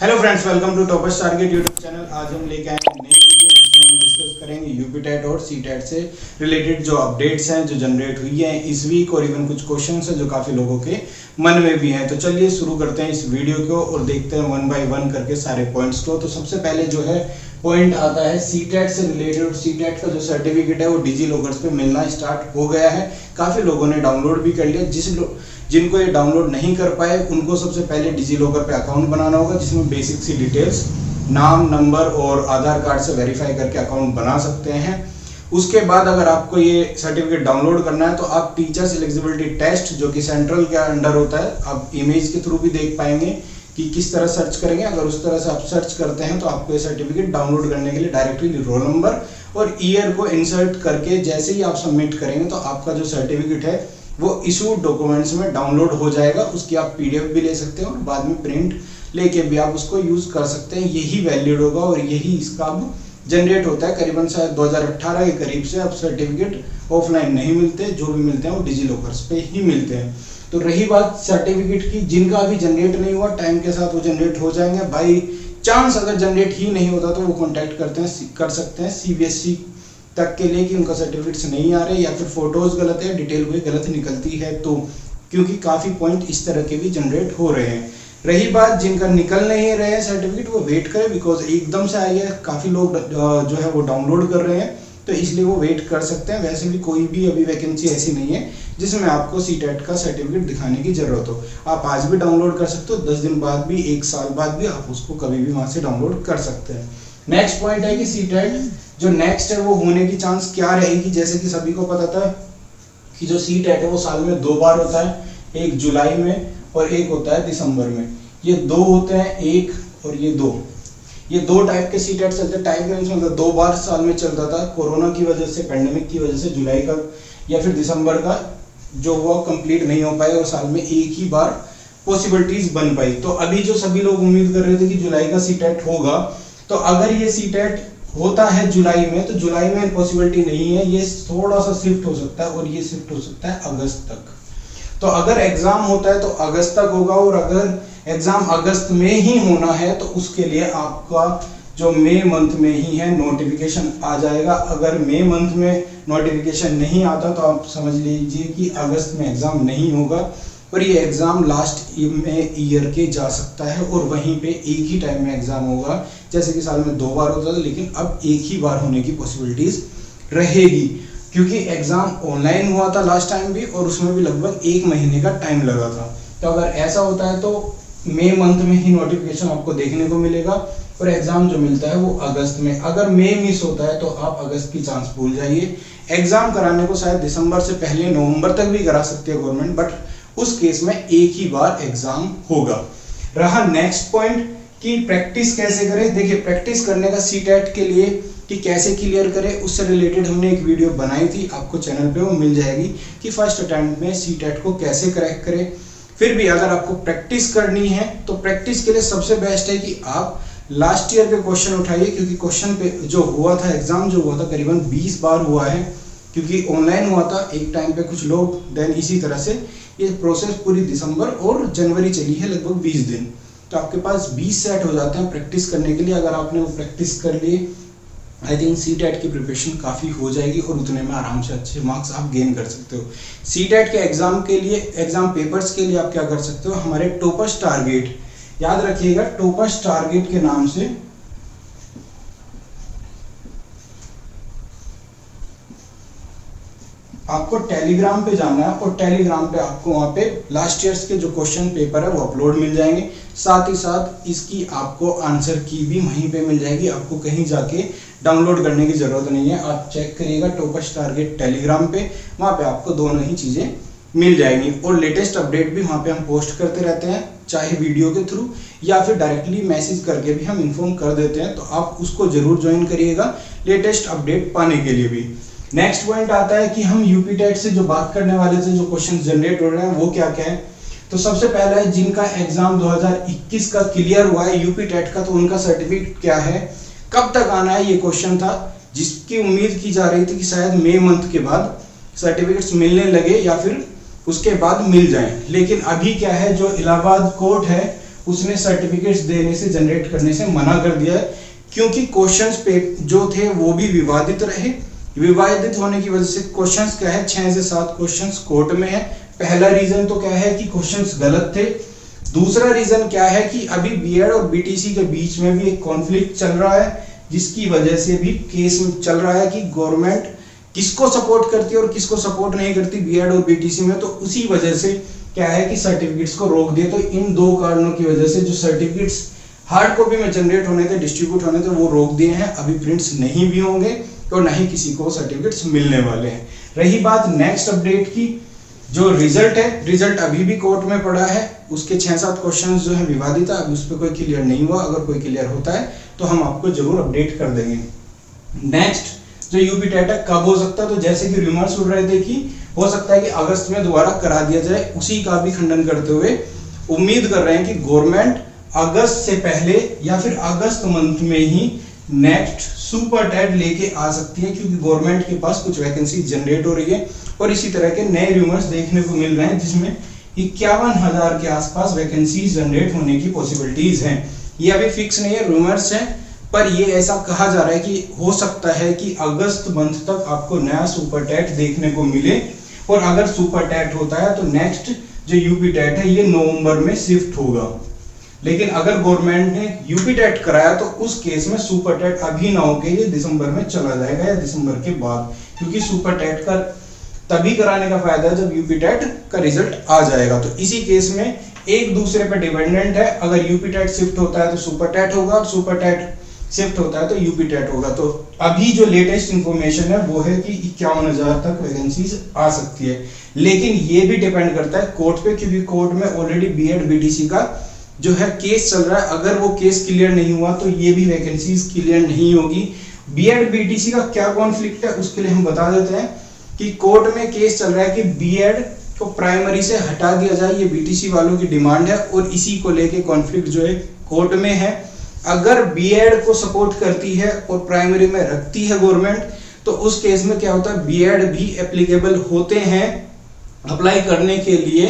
Hello friends, welcome to Toppers Target YouTube channel. आज हम लेके आए हैं नई वीडियो जिसमें हम डिस्कस करेंगे यूपीटेट और सीटेट से रिलेटेड जो अपडेट्स हैं जो जनरेट हुई हैं इस वीक, और इवन कुछ क्वेश्चंस हैं जो काफ़ी लोगों के मन में भी हैं। तो चलिए शुरू करते हैं इस वीडियो को और देखते हैं वन बाय वन करके सारे पॉइंट्स को। तो सबसे पहले जो है पॉइंट आता है सीटेट से रिलेटेड, और सीटेट का जो सर्टिफिकेट है वो डिजी लॉकर्स पे मिलना स्टार्ट हो गया है। काफ़ी लोगों ने डाउनलोड भी कर लिया। जिनको ये डाउनलोड नहीं कर पाए उनको सबसे पहले डिजी लॉकर पे अकाउंट बनाना होगा, जिसमें बेसिक सी डिटेल्स, नाम, नंबर और आधार कार्ड से वेरीफाई करके अकाउंट बना सकते हैं। उसके बाद अगर आपको ये सर्टिफिकेट डाउनलोड करना है तो आप टीचर्स एलिजिबिलिटी टेस्ट, जो कि सेंट्रल के अंडर होता है, आप इमेज के थ्रू भी देख पाएंगे कि किस तरह सर्च करेंगे। अगर उस तरह से आप सर्च करते हैं तो आपको ये सर्टिफिकेट डाउनलोड करने के लिए डायरेक्टली रोल नंबर और ईयर को इंसर्ट करके जैसे ही आप सबमिट करेंगे तो आपका जो सर्टिफिकेट है वो इशूड डॉक्यूमेंट्स में डाउनलोड हो जाएगा। उसकी आप पीडीएफ भी ले सकते हैं और बाद में प्रिंट लेके भी आप उसको यूज कर सकते हैं। यही वैलिड होगा और यही इसका अब जनरेट होता है। करीबन शायद 2018 के करीब से अब सर्टिफिकेट ऑफलाइन नहीं मिलते, जो भी मिलते हैं वो डिजी लॉकर्स पे ही मिलते हैं। तो रही बात सर्टिफिकेट की, जिनका अभी जनरेट नहीं हुआ टाइम के साथ वो जनरेट हो जाएंगे। बाई चांस अगर जनरेट ही नहीं होता तो वो कॉन्टैक्ट कर सकते हैं सीबीएसई तक के लिए कि उनका सर्टिफिकेट्स नहीं आ रहे या फिर फोटोज गलत है, डिटेल कोई गलत निकलती है तो, क्योंकि काफ़ी पॉइंट इस तरह के भी जनरेट हो रहे हैं। रही बात जिनका निकल नहीं रहे हैं सर्टिफिकेट, वो वेट करें, बिकॉज एकदम से आई है, काफ़ी लोग जो है वो डाउनलोड कर रहे हैं तो इसलिए वो वेट कर सकते हैं। वैसे भी कोई भी अभी वैकेंसी ऐसी नहीं है जिसमें आपको सीटेट का सर्टिफिकेट दिखाने की जरूरत हो। आप आज भी डाउनलोड कर सकते हो, 10 दिन बाद भी, 1 साल बाद भी आप उसको कभी भी वहाँ से डाउनलोड कर सकते हैं। नेक्स्ट पॉइंट है कि सीटेट जो नेक्स्ट है वो होने की चांस क्या रहेगी। जैसे कि सभी को पता था कि जो सीटेट है वो साल में 2 बार होता है, एक जुलाई में और एक होता है दिसंबर में। ये 2 होते हैं, एक और ये 2। ये 2 टाइप के सीटेट चलते हैं। टाइम रेंज मतलब 2 बार साल में चलता था, कोरोना की वजह से, पैंडेमिक की वजह से जुलाई का या फिर दिसंबर का जो हुआ कंप्लीट नहीं हो पाए और साल में एक ही बार पॉसिबिलिटीज बन पाई। तो अभी जो सभी लोग उम्मीद कर रहे थे कि जुलाई का सीटेट होगा, तो अगर ये सीटेट होता है जुलाई में तो जुलाई में पॉसिबिलिटी नहीं है, ये थोड़ा सा शिफ्ट हो सकता है और ये शिफ्ट हो सकता है अगस्त तक। तो अगर एग्जाम होता है तो अगस्त तक होगा, और अगर एग्जाम अगस्त में ही होना है तो उसके लिए आपका जो मई मंथ में ही है नोटिफिकेशन आ जाएगा। अगर मई मंथ में नोटिफिकेशन नहीं आता तो आप समझ लीजिए कि अगस्त में एग्जाम नहीं होगा और ये एग्जाम लास्ट में ईयर के जा सकता है और वहीं पे एक ही टाइम में एग्जाम होगा। जैसे कि साल में 2 बार होता था, लेकिन अब एक ही बार होने की पॉसिबिलिटीज रहेगी, क्योंकि एग्जाम ऑनलाइन हुआ था लास्ट टाइम भी और उसमें भी लगभग 1 महीने का टाइम लगा था। तो अगर ऐसा होता है तो मई मंथ में ही नोटिफिकेशन आपको देखने को मिलेगा और एग्जाम जो मिलता है वो अगस्त में। अगर मई मिस होता है तो आप अगस्त की चांस भूल जाइए। एग्जाम कराने को शायद दिसंबर से पहले नवंबर तक भी करा सकती है गवर्नमेंट, बट उस केस में एक ही बार एग्जाम होगा। रहा नेक्स्ट पॉइंट कि प्रैक्टिस कैसे करें। देखिए, प्रैक्टिस करने का सीटेट के लिए कि कैसे क्लियर करें, उससे रिलेटेड हमने एक वीडियो बनाई थी, आपको चैनल पे वो मिल जाएगी कि फर्स्ट अटेम्प्ट में सीटेट को कैसे क्रैक करें। फिर भी अगर आपको प्रैक्टिस करनी है तो प्रैक्टिस के लिए सबसे बेस्ट है कि आप लास्ट ईयर के क्वेश्चन उठाइए, क्योंकि क्वेश्चन पे जो हुआ था, एग्जाम जो हुआ था करीबन 20 बार हुआ है, क्योंकि ऑनलाइन हुआ था एक टाइम पे कुछ लोग। देन इसी तरह से ये प्रोसेस पूरी दिसंबर और जनवरी चली है, लगभग 20 दिन। तो आपके पास 20 सेट हो जाते हैं प्रैक्टिस करने के लिए। अगर आपने वो प्रैक्टिस कर लिए, आई थिंक सीटेट की प्रिपरेशन काफ़ी हो जाएगी और उतने में आराम से अच्छे मार्क्स आप गेन कर सकते हो। सीटेट के एग्जाम के लिए, एग्जाम पेपर्स के लिए आप क्या कर सकते हो, हमारे टॉपर्स टारगेट, याद रखिएगा टॉपर्स टारगेट के नाम से आपको टेलीग्राम पे जाना है और टेलीग्राम पे आपको वहाँ पे लास्ट ईयर्स के जो क्वेश्चन पेपर है वो अपलोड मिल जाएंगे। साथ ही साथ इसकी आपको आंसर की भी वहीं पे मिल जाएगी, आपको कहीं जाके डाउनलोड करने की ज़रूरत नहीं है। आप चेक करिएगा टॉपर्स टारगेट टेलीग्राम पे, वहाँ पे आपको दोनों ही चीज़ें मिल जाएंगी और लेटेस्ट अपडेट भी वहाँ पे हम पोस्ट करते रहते हैं, चाहे वीडियो के थ्रू या फिर डायरेक्टली मैसेज करके भी हम इन्फॉर्म कर देते हैं। तो आप उसको जरूर ज्वाइन करिएगा लेटेस्ट अपडेट पाने के लिए भी। नेक्स्ट पॉइंट आता है कि हम यूपीटेट से जो बात करने वाले थे, जो क्वेश्चन जनरेट हो रहे हैं वो क्या क्या है। तो सबसे पहला है जिनका एग्जाम 2021 का क्लियर हुआ है यूपीटेट का, तो उनका सर्टिफिकेट क्या है, कब तक आना है, ये क्वेश्चन था जिसकी उम्मीद की जा रही थी कि शायद मई मंथ के बाद सर्टिफिकेट्स मिलने लगे या फिर उसके बाद मिल जाएं। लेकिन अभी क्या है, जो इलाहाबाद कोर्ट है उसने सर्टिफिकेट्स देने से, जनरेट करने से मना कर दिया है, क्योंकि क्वेश्चंस पे जो थे वो भी विवादित रहे। विवादित होने की वजह से क्वेश्चंस क्या है, 6 से 7 क्वेश्चंस कोर्ट में है। पहला रीजन तो क्या है कि क्वेश्चंस गलत थे। दूसरा रीजन क्या है कि अभी बीएड और बीटीसी के बीच में भी एक कॉन्फ्लिक्ट चल रहा है, जिसकी वजह से भी केस चल रहा है कि गवर्नमेंट किसको सपोर्ट करती है और किसको सपोर्ट नहीं करती बीएड और बीटीसी में। तो उसी वजह से क्या है कि सर्टिफिकेट्स को रोक दिए। तो इन 2 कारणों की वजह से जो सर्टिफिकेट्स हार्ड कॉपी में जनरेट होने थे, डिस्ट्रीब्यूट होने थे, वो रोक दिए हैं। अभी प्रिंट्स नहीं भी होंगे और ना ही किसी को सर्टिफिकेट्स मिलने वाले हैं। रही बात नेक्स्ट अपडेट की, जो रिजल्ट है, रिजल्ट अभी भी कोर्ट में पड़ा है। उसके 6-7 क्वेश्चंस जो है विवादित है, अभी उस पर कोई क्लियर नहीं हुआ। अगर कोई क्लियर होता है तो हम आपको जरूर अपडेट कर देंगे। नेक्स्ट जो यूपी टेट है कब हो सकता है, तो जैसे कि रूमर्स उड़ रहे थे कि हो सकता है कि अगस्त में दोबारा करा दिया जाए, उसी का भी खंडन करते हुए उम्मीद कर रहे हैं कि गवर्नमेंट अगस्त से पहले या फिर अगस्त मंथ में ही नेक्स्ट सुपर टेट लेके आ सकती है, क्योंकि गवर्नमेंट के पास कुछ वैकेंसी जनरेट हो रही है और इसी तरह के नए रूमर्स देखने को मिल रहे हैं, जिसमें 51,000 के आसपास वैकेंसीज जनरेट होने की पॉसिबिलिटीज हैं। ये अभी फिक्स नहीं है, रूमर्स हैं, पर ये ऐसा कहा जा रहा है कि हो सकता है कि अगस्त मंथ तक आपको नया सुपर टेट देखने को मिले। और अगर सुपर टेट होता है तो नेक्स्ट जो यूपी टेट है ये नवंबर में शिफ्ट होगा। लेकिन अगर गवर्नमेंट ने यूपी टेट कराया तो उस केस में सुपर टेट अभी ना होके ये दिसंबर में चला जाएगा या दिसंबर के बाद, क्योंकि सुपर टेट का तभी कराने का फायदा है जब यूपी टेट का रिजल्ट आ जाएगा। तो इसी केस में एक दूसरे पर डिपेंडेंट है। अगर यूपी टेट शिफ्ट होता है तो सुपर टेट होगा और सुपर टेट शिफ्ट होता है तो यूपी टेट होगा। तो अभी जो लेटेस्ट इंफॉर्मेशन है वो है कि 51,000 तक वैकेंसीज आ सकती है। लेकिन ये भी डिपेंड करता है कोर्ट पे, क्योंकि कोर्ट में ऑलरेडी बीएड बीटीसी का जो है केस चल रहा है। अगर वो केस क्लियर नहीं हुआ तो ये भी वैकेंसीज क्लियर नहीं होगी। बीएड बीटीसी का क्या कॉन्फ्लिक्ट है उसके लिए हम बता देते हैं कि कोर्ट में केस चल रहा है कि बीएड को प्राइमरी से हटा दिया जाए, ये बीटीसी वालों की डिमांड है और इसी को लेके कॉन्फ्लिक्ट जो है कोर्ट में है। अगर बीएड को सपोर्ट करती है और प्राइमरी में रखती है गवर्नमेंट, तो उस केस में क्या होता है, बीएड भी एप्लीकेबल होते हैं अप्लाई करने के लिए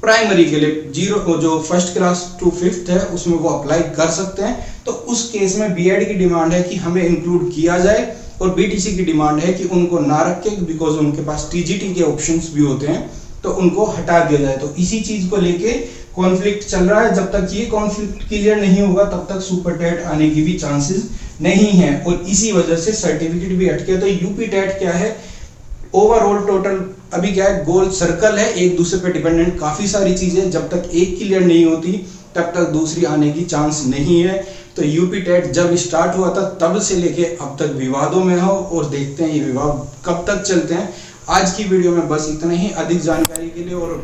प्राइमरी के लिए। जो फर्स्ट क्लास टू 5th है उसमें वो अप्लाई कर सकते हैं। तो उस केस में बीएड की डिमांड है कि हमें इंक्लूड किया जाए और बीटीसी की डिमांड है कि उनको ना रखे, बिकॉज उनके पास टीजीटी के ऑप्शंस भी होते हैं, तो उनको हटा दिया जाए। तो इसी चीज को लेके कॉन्फ्लिक्ट चल रहा है। जब तक ये कॉन्फ्लिक्ट क्लियर नहीं होगा तब तक सुपर टेट आने की भी चांसेस नहीं है और इसी वजह से सर्टिफिकेट भी अटके। तो यूपी टेट क्या है, ओवरऑल टोटल अभी क्या है, गोल सर्कल है, एक दूसरे पे डिपेंडेंट काफी सारी चीजें। जब तक एक क्लियर नहीं होती तब तक दूसरी आने की चांस नहीं है। तो यूपी टेट जब स्टार्ट हुआ था तब से लेके अब तक विवादों में हो और देखते हैं ये विवाद कब तक चलते हैं। आज की वीडियो में बस इतना ही। अधिक जानकारी के लिए और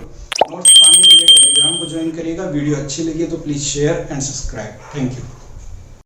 नोट्स पाने के लिए टेलीग्राम को ज्वाइन करिएगा। वीडियो अच्छी लगी तो please share and subscribe. Thank you.